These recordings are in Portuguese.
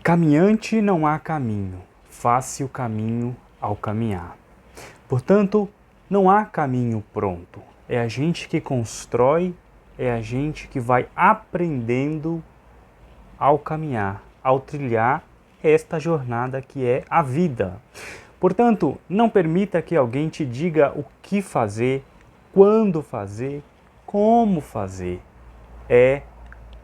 Caminhante não há caminho, faz-se o caminho ao caminhar. Portanto, não há caminho pronto. É a gente que constrói, é a gente que vai aprendendo ao caminhar, ao trilhar esta jornada que é a vida. Portanto, não permita que alguém te diga o que fazer, quando fazer, como fazer. É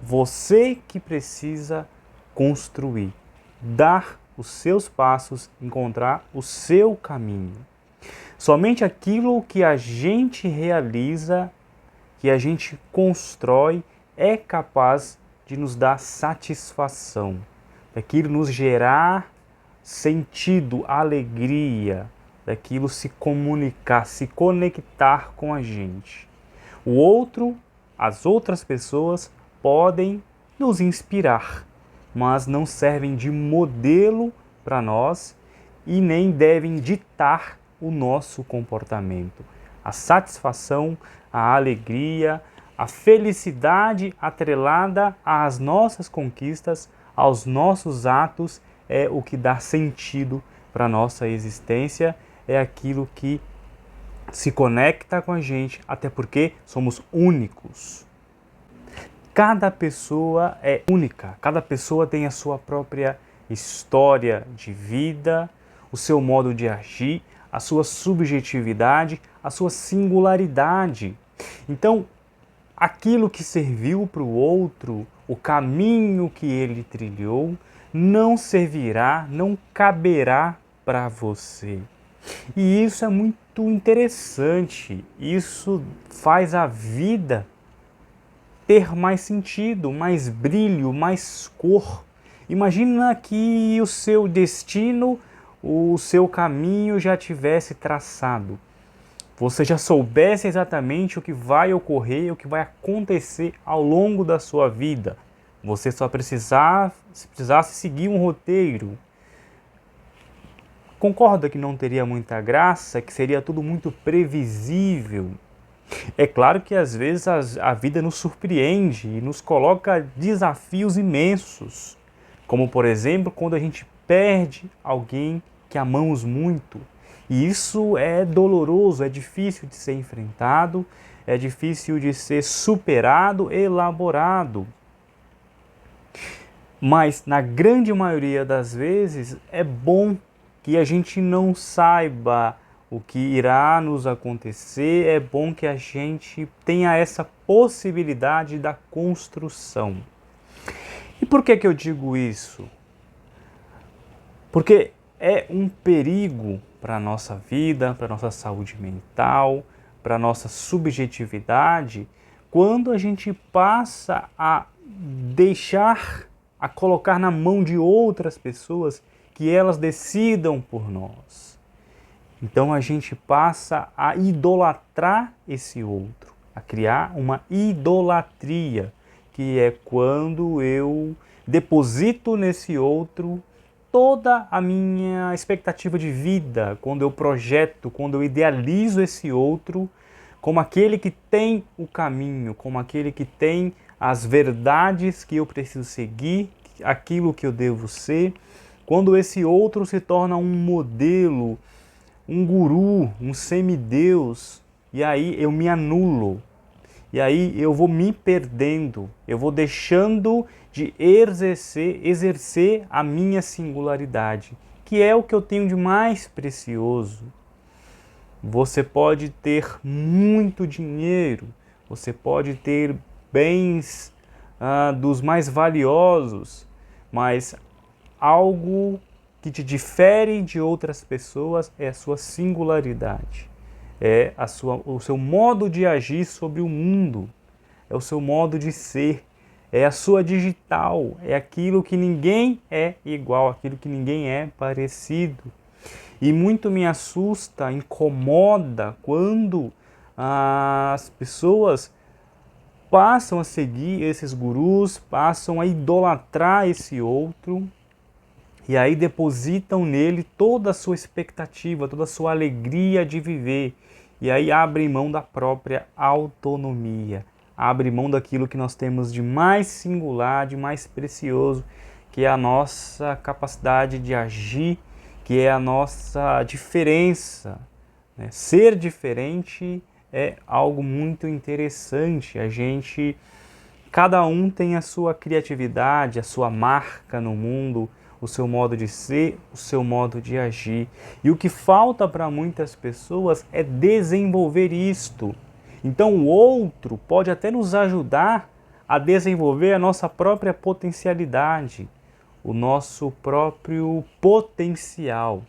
você que precisa construir, dar os seus passos, encontrar o seu caminho. Somente aquilo que a gente realiza, que a gente constrói, é capaz de nos dar satisfação, daquilo nos gerar sentido, alegria, daquilo se comunicar, se conectar com a gente. O outro, as outras pessoas podem nos inspirar, mas não servem de modelo para nós e nem devem ditar o nosso comportamento. A satisfação, a alegria, a felicidade atrelada às nossas conquistas, aos nossos atos, é o que dá sentido para a nossa existência, é aquilo que se conecta com a gente, até porque somos únicos. Cada pessoa é única, cada pessoa tem a sua própria história de vida, o seu modo de agir, a sua subjetividade, a sua singularidade. Então, aquilo que serviu para o outro, o caminho que ele trilhou, não servirá, não caberá para você. E isso é muito interessante, isso faz a vida ter mais sentido, mais brilho, mais cor. Imagina que o seu destino, o seu caminho já tivesse traçado. Você já soubesse exatamente o que vai ocorrer, o que vai acontecer ao longo da sua vida. Você só precisasse seguir um roteiro. Concorda que não teria muita graça, que seria tudo muito previsível? É claro que às vezes a vida nos surpreende e nos coloca desafios imensos, como por exemplo quando a gente perde alguém que amamos muito. E isso é doloroso, é difícil de ser enfrentado, é difícil de ser superado, elaborado. Mas na grande maioria das vezes é bom que a gente não saiba o que irá nos acontecer, é bom que a gente tenha essa possibilidade da construção. E por que eu digo isso? Porque é um perigo para a nossa vida, para a nossa saúde mental, para a nossa subjetividade, quando a gente passa a deixar, a colocar na mão de outras pessoas que elas decidam por nós. Então a gente passa a idolatrar esse outro, a criar uma idolatria, que é quando eu deposito nesse outro toda a minha expectativa de vida, quando eu projeto, quando eu idealizo esse outro como aquele que tem o caminho, como aquele que tem as verdades que eu preciso seguir, aquilo que eu devo ser, quando esse outro se torna um modelo, um guru, um semideus, e aí eu me anulo, e aí eu vou me perdendo, eu vou deixando de exercer a minha singularidade, que é o que eu tenho de mais precioso. Você pode ter muito dinheiro, você pode ter bens dos mais valiosos, mas algo que te difere de outras pessoas é a sua singularidade, é o seu modo de agir sobre o mundo, é o seu modo de ser, é a sua digital, é aquilo que ninguém é igual, aquilo que ninguém é parecido. E muito me assusta, incomoda quando as pessoas passam a seguir esses gurus, passam a idolatrar esse outro, e aí depositam nele toda a sua expectativa, toda a sua alegria de viver. E aí abrem mão da própria autonomia, abrem mão daquilo que nós temos de mais singular, de mais precioso, que é a nossa capacidade de agir, que é a nossa diferença, né? Ser diferente é algo muito interessante. Cada um tem a sua criatividade, a sua marca no mundo, o seu modo de ser, o seu modo de agir. E o que falta para muitas pessoas é desenvolver isto. Então o outro pode até nos ajudar a desenvolver a nossa própria potencialidade, o nosso próprio potencial.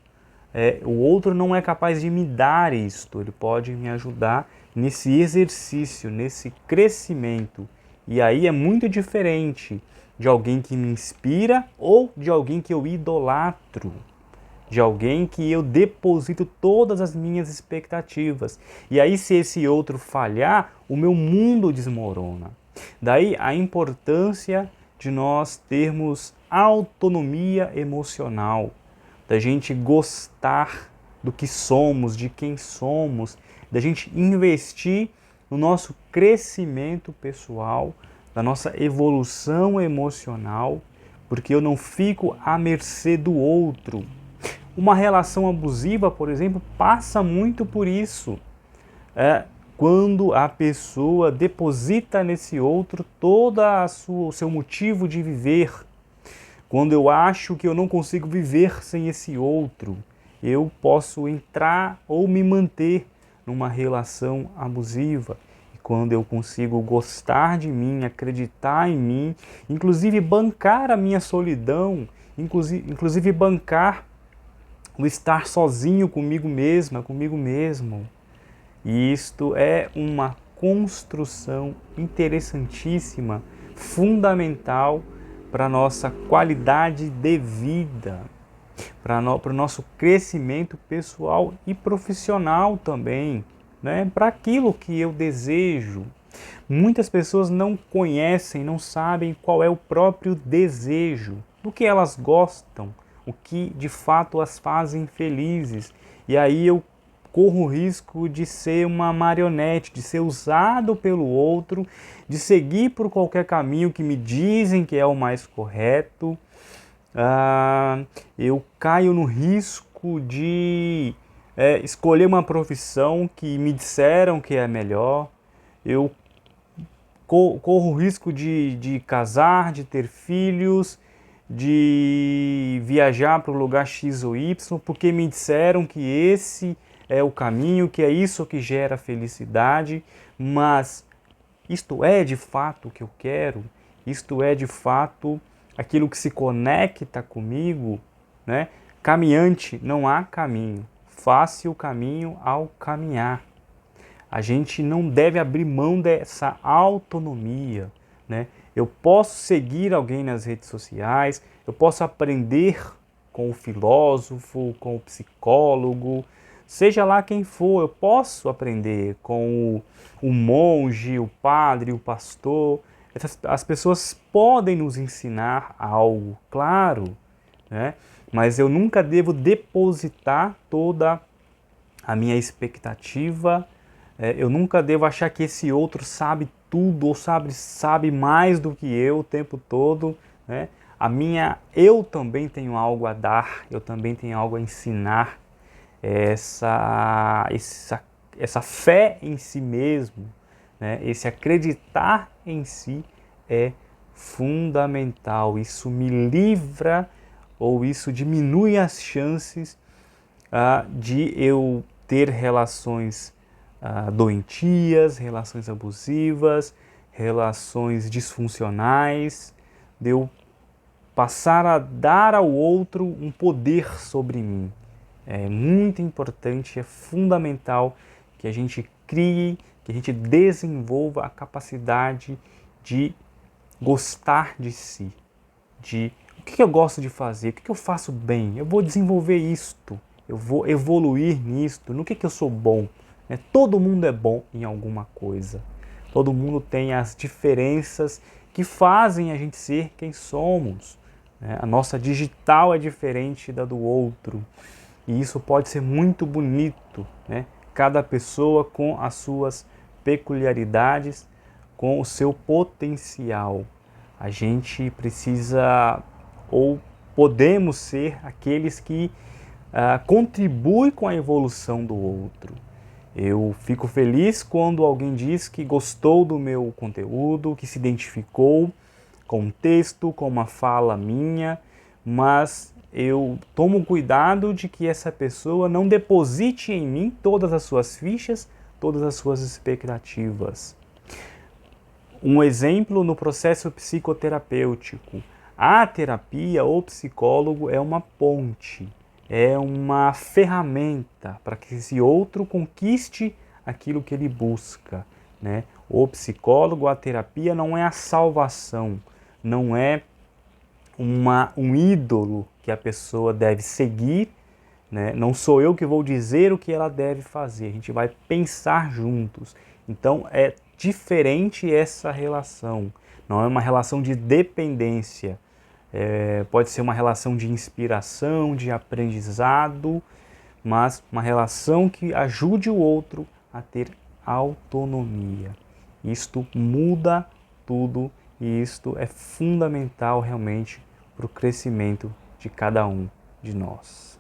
O outro não é capaz de me dar isto, ele pode me ajudar nesse exercício, nesse crescimento. E aí é muito diferente de alguém que me inspira ou de alguém que eu idolatro, de alguém que eu deposito todas as minhas expectativas. E aí, se esse outro falhar, o meu mundo desmorona. Daí a importância de nós termos autonomia emocional, da gente gostar do que somos, de quem somos, da gente investir no nosso crescimento pessoal, da nossa evolução emocional, porque eu não fico à mercê do outro. Uma relação abusiva, por exemplo, passa muito por isso. Quando a pessoa deposita nesse outro todo o seu motivo de viver. Quando eu acho que eu não consigo viver sem esse outro, eu posso entrar ou me manter numa relação abusiva. E quando eu consigo gostar de mim, acreditar em mim, inclusive bancar a minha solidão, inclusive bancar o estar sozinho comigo mesma, comigo mesmo. E isto é uma construção interessantíssima, fundamental para a nossa qualidade de vida, para o nosso crescimento pessoal e profissional também, né? Para aquilo que eu desejo. Muitas pessoas não conhecem, não sabem qual é o próprio desejo, do que elas gostam, o que de fato as fazem felizes. E aí eu corro o risco de ser uma marionete, de ser usado pelo outro, de seguir por qualquer caminho que me dizem que é o mais correto. Eu caio no risco de escolher uma profissão que me disseram que é melhor. Eu corro o risco de casar, de ter filhos, de viajar para o lugar X ou Y, porque me disseram que esse é o caminho, que é isso que gera felicidade, mas isto é de fato o que eu quero? Isto é de fato aquilo que se conecta comigo, né? Caminhante, não há caminho, fácil o caminho ao caminhar. A gente não deve abrir mão dessa autonomia, né? Eu posso seguir alguém nas redes sociais, eu posso aprender com o filósofo, com o psicólogo, seja lá quem for, eu posso aprender com o monge, o padre, o pastor. As pessoas podem nos ensinar algo, claro, né? Mas eu nunca devo depositar toda a minha expectativa, eu nunca devo achar que esse outro sabe tudo ou sabe mais do que eu o tempo todo, né? Eu também tenho algo a dar, eu também tenho algo a ensinar. Essa fé em si mesmo, né? Esse acreditar em si é fundamental. Isso me livra ou isso diminui as chances de eu ter relações doentias, relações abusivas, relações disfuncionais, de eu passar a dar ao outro um poder sobre mim. É muito importante, é fundamental que a gente crie, que a gente desenvolva a capacidade de gostar de si, de o que eu gosto de fazer, o que eu faço bem, eu vou desenvolver isto, eu vou evoluir nisto, no que eu sou bom. Todo mundo é bom em alguma coisa, todo mundo tem as diferenças que fazem a gente ser quem somos. A nossa digital é diferente da do outro. E isso pode ser muito bonito, né? Cada pessoa com as suas peculiaridades, com o seu potencial. A gente precisa ou podemos ser aqueles que contribuem com a evolução do outro. Eu fico feliz quando alguém diz que gostou do meu conteúdo, que se identificou com um texto, com uma fala minha, mas eu tomo cuidado de que essa pessoa não deposite em mim todas as suas fichas, todas as suas expectativas. Um exemplo no processo psicoterapêutico. A terapia ou psicólogo é uma ponte, é uma ferramenta para que esse outro conquiste aquilo que ele busca, né? O psicólogo, a terapia não é a salvação, não é um ídolo que a pessoa deve seguir, né? Não sou eu que vou dizer o que ela deve fazer, a gente vai pensar juntos. Então é diferente essa relação, não é uma relação de dependência, pode ser uma relação de inspiração, de aprendizado, mas uma relação que ajude o outro a ter autonomia. Isto muda tudo e isto é fundamental realmente para o crescimento de cada um de nós.